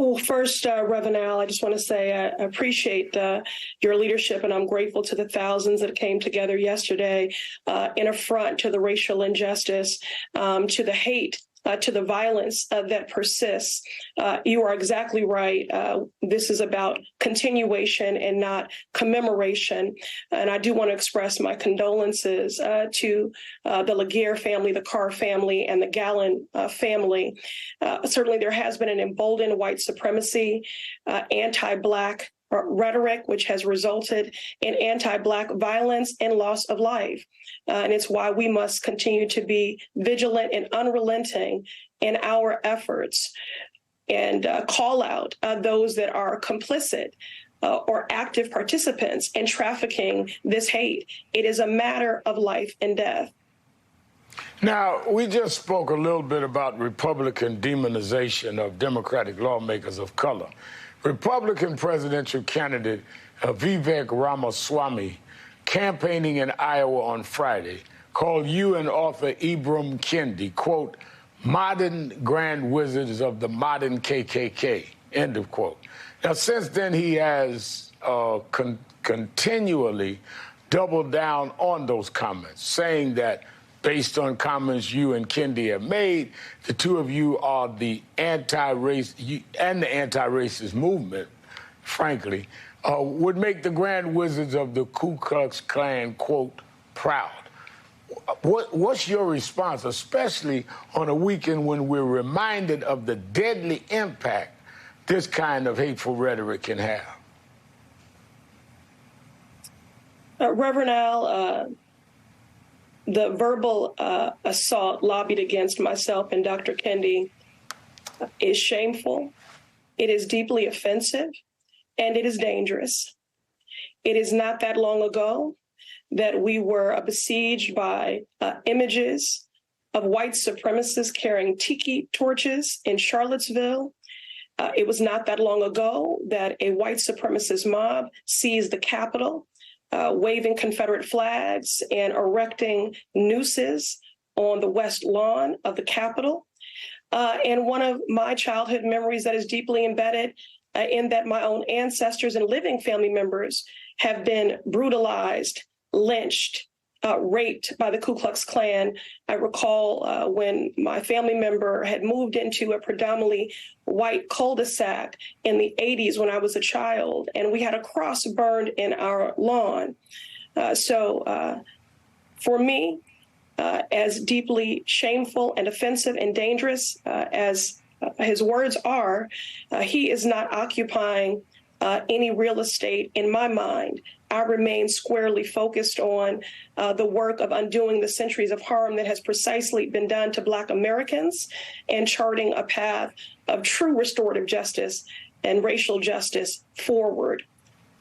Well, first, Reverend Al, I just want to say I appreciate your leadership, and I'm grateful to the thousands that came together yesterday in a front to the racial injustice, to the hate, to the violence that persists. You are exactly right. This is about continuation and not commemoration. And I do want to express my condolences to the Laguerre family, the Carr family, and the Gallen family. Certainly, there has been an emboldened white supremacy, anti-Black rhetoric, which has resulted in anti-Black violence and loss of life. And it's why we must continue to be vigilant and unrelenting in our efforts and call out those that are complicit or active participants in trafficking this hate. It is a matter of life and death. Now, we just spoke a little bit about Republican demonization of Democratic lawmakers of color. Republican presidential candidate Vivek Ramaswamy, campaigning in Iowa on Friday, called you and author Ibram Kendi, quote, modern grand wizards of the modern KKK, end of quote. Now, since then, he has continually doubled down on those comments, saying that based on comments you and Kendi have made, the two of you are the anti-race and the anti-racist movement, frankly, would make the grand wizards of the Ku Klux Klan, quote, proud. What's your response, especially on a weekend when we're reminded of the deadly impact this kind of hateful rhetoric can have? Reverend Al, the verbal assault lobbied against myself and Dr. Kendi is shameful, it is deeply offensive, and it is dangerous. It is not that long ago that we were besieged by images of white supremacists carrying tiki torches in Charlottesville. It was not that long ago that a white supremacist mob seized the Capitol, waving Confederate flags and erecting nooses on the west lawn of the Capitol. And one of my childhood memories that is deeply embedded in that my own ancestors and living family members have been brutalized, lynched, raped by the Ku Klux Klan. I recall when my family member had moved into a predominantly white cul-de-sac in the 80s when I was a child, and we had a cross burned in our lawn. So for me, as deeply shameful and offensive and dangerous as his words are, he is not occupying any real estate in my mind. I remain squarely focused on the work of undoing the centuries of harm that has precisely been done to Black Americans and charting a path of true restorative justice and racial justice forward.